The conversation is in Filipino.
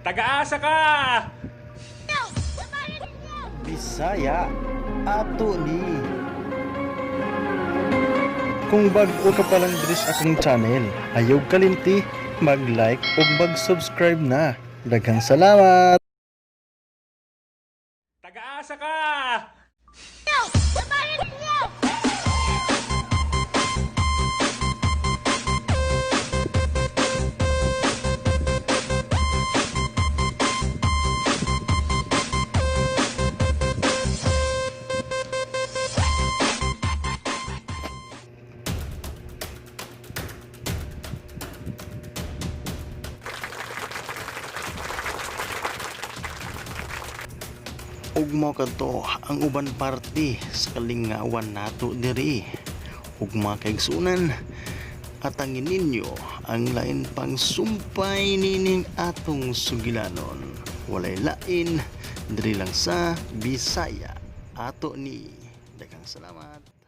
Taga-asa ka! Bisaya ato ni. Kung bago ka palang diri sa akong channel, ayaw kalimti mag-like ug mag-subscribe na. Daghang salamat. Taga-asa ka! Ug mao kadto ang uban parte sa kalingawan nato diri. Ug makaigsunan atangin ninyo ang lain pang sumpay nining atong sugilanon. Walay lain diri lang sa Bisaya ato ni. Daghang salamat.